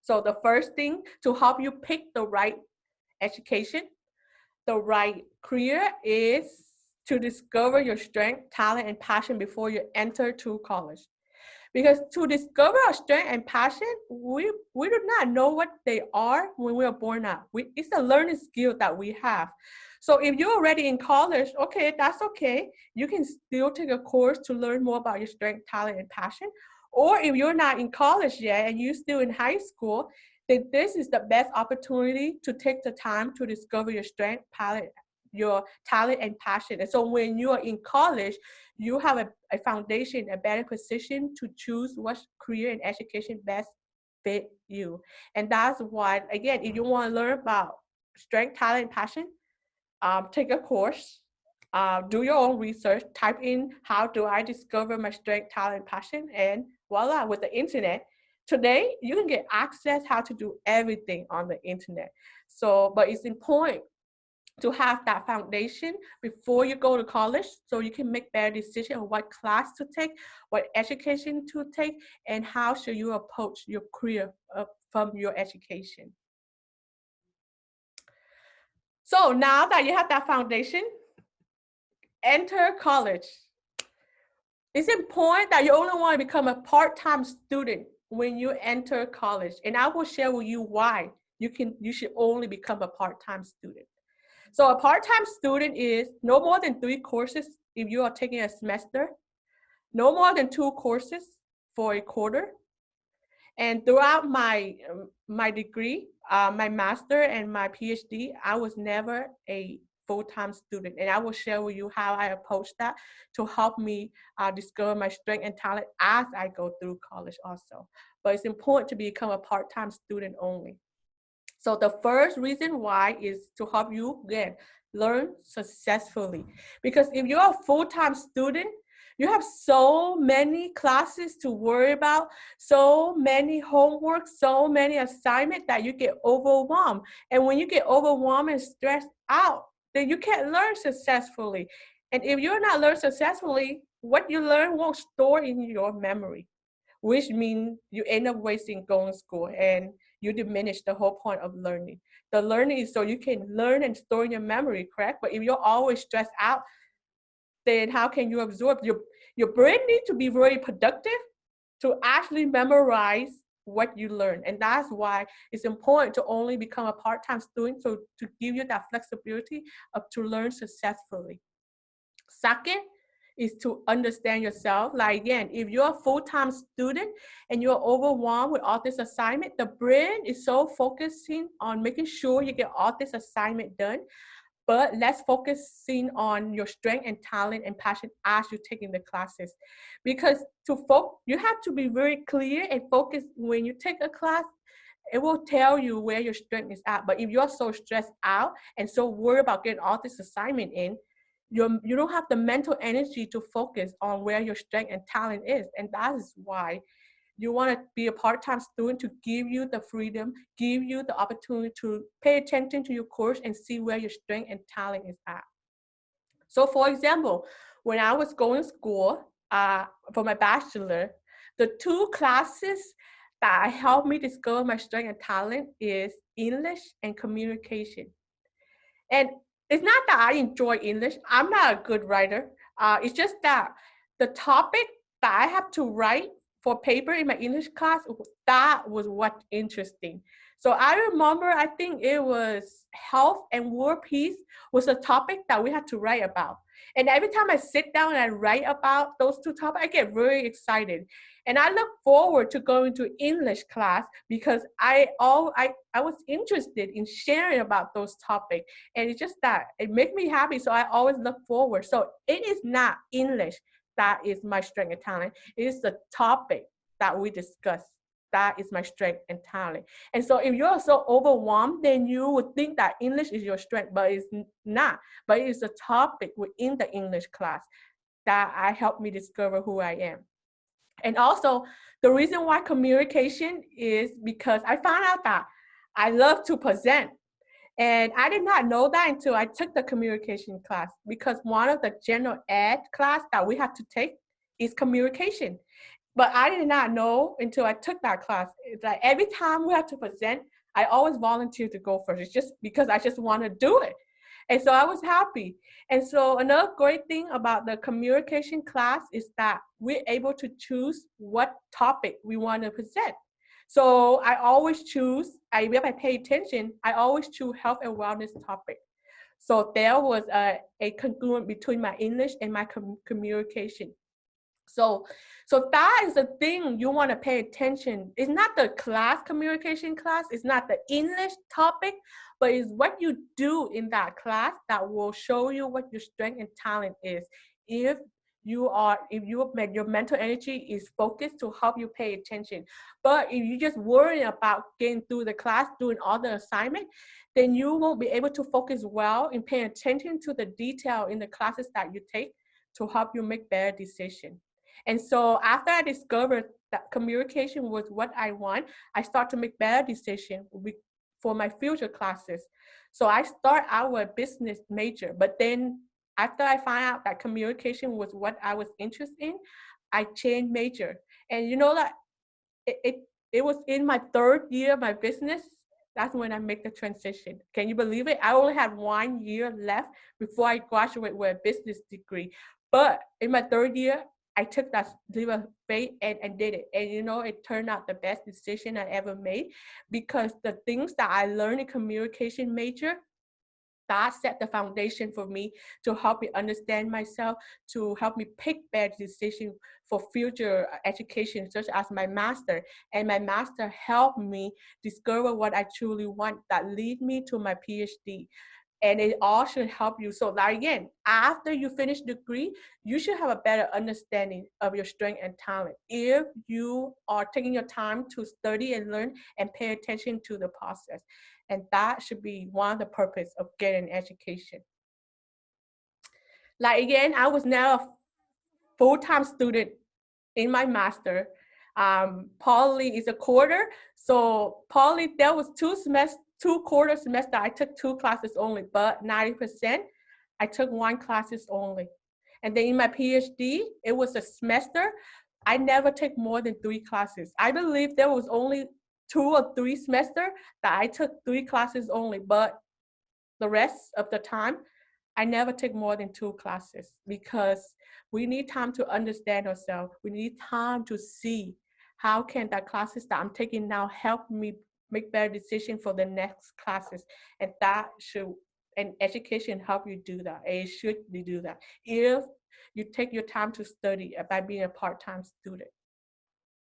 So the first thing to help you pick the right education, the right career is to discover your strength, talent, and passion before you enter to college. Because to discover our strength and passion, we do not know what they are when we are born out. It's a learning skill that we have. So if you're already in college, okay, that's okay. You can still take a course to learn more about your strength, talent, and passion. Or if you're not in college yet and you're still in high school, then this is the best opportunity to take the time to discover your strength, your talent and passion. And so when you are in college, you have a foundation, a better position to choose what career and education best fit you. And that's why, again, if you want to learn about strength, talent, and passion, take a course, do your own research, type in how do I discover my strength, talent, and passion, and voila, with the internet. Today, you can get access how to do everything on the internet. So, but it's important to have that foundation before you go to college so you can make better decisions on what class to take, what education to take, and how should you approach your career from your education. So now that you have that foundation, enter college. It's important that you only want to become a part-time student when you enter college. And I will share with you why you should only become a part-time student. So a part-time student is no more than 3 courses if you are taking a semester, no more than 2 courses for a quarter. And throughout my degree, my master and my PhD, I was never a full-time student. And I will share with you how I approach that to help me discover my strength and talent as I go through college also. But it's important to become a part-time student only. So the first reason why is to help you, again, learn successfully. Because if you're a full-time student, you have so many classes to worry about, so many homework, so many assignments that you get overwhelmed. And when you get overwhelmed and stressed out, then you can't learn successfully. And if you're not learning successfully, what you learn won't store in your memory, which means you end up wasting going to school and you diminish the whole point of learning. The learning is so you can learn and store in your memory, correct? But if you're always stressed out, then how can you absorb? Your brain needs to be very productive to actually memorize what you learn. And that's why it's important to only become a part-time student, so to give you that flexibility to learn successfully. Second is to understand yourself. Like again, if you're a full-time student and you're overwhelmed with all this assignment, the brain is so focusing on making sure you get all this assignment done, but let's focusing on your strength and talent and passion as you're taking the classes. Because you have to be very clear and focused when you take a class. It will tell you where your strength is at. But if you're so stressed out and so worried about getting all this assignment in, you don't have the mental energy to focus on where your strength and talent is. And that is why you want to be a part-time student, to give you the freedom, give you the opportunity to pay attention to your course and see where your strength and talent is at. So for example, when I was going to school for my bachelor, the 2 classes that helped me discover my strength and talent is English and communication. And it's not that I enjoy English. I'm not a good writer. It's just that the topic that I have to write for paper in my English class, that was what interesting. So I remember, I think it was health and world peace was a topic that we had to write about. And every time I sit down and I write about those 2 topics, I get very excited. And I look forward to going to English class because I was interested in sharing about those topics. And it's just that it makes me happy. So I always look forward. So it is not English that is my strength and talent. It is the topic that we discuss. That is my strength and talent. And so if you're so overwhelmed, then you would think that English is your strength, but it's not. But it's a topic within the English class that helped me discover who I am. And also, the reason why communication is because I found out that I love to present. And I did not know that until I took the communication class, because one of the general ed class that we have to take is communication. But I did not know until I took that class. It's like every time we have to present, I always volunteer to go first. It's just because I just want to do it. And so I was happy. And so another great thing about the communication class is that we're able to choose what topic we want to present. So I always choose, if I pay attention, I always choose health and wellness topic. So there was a congruent between my English and my communication. So that is the thing you want to pay attention. It's not the class, communication class, it's not the English topic, but it's what you do in that class that will show you what your strength and talent is. If your mental energy is focused to help you pay attention. But if you just worry about getting through the class, doing all the assignment, then you won't be able to focus well in paying attention to the detail in the classes that you take to help you make better decisions. And so after I discovered that communication was what I want, I start to make better decisions for my future classes. So I start out with a business major, but then after I find out that communication was what I was interested in, I changed major. And you know that it was in my third year of my business, that's when I make the transition. Can you believe it? I only had 1 year left before I graduate with a business degree. But in my third year, I took that leap of faith and did it. And you know, it turned out the best decision I ever made, because the things that I learned in communication major, that set the foundation for me to help me understand myself, to help me pick better decisions for future education, such as my master. And my master helped me discover what I truly want, that lead me to my PhD. And it all should help you. So that again, after you finish the degree, you should have a better understanding of your strength and talent if you are taking your time to study and learn and pay attention to the process. And that should be one of the purpose of getting education. Like again, I was now a full-time student in my master. Poly is a quarter. So poly, there was 2 quarter semester. I took 2 classes only, but 90%, I took 1 classes only. And then in my PhD, it was a semester. I never take more than 3 classes. I believe there was only 2 or 3 semester that I took 3 classes only, but the rest of the time, I never take more than 2 classes, because we need time to understand ourselves. We need time to see how can the classes that I'm taking now help me make better decisions for the next classes. And that should, and education help you do that. It should be do that if you take your time to study by being a part-time student.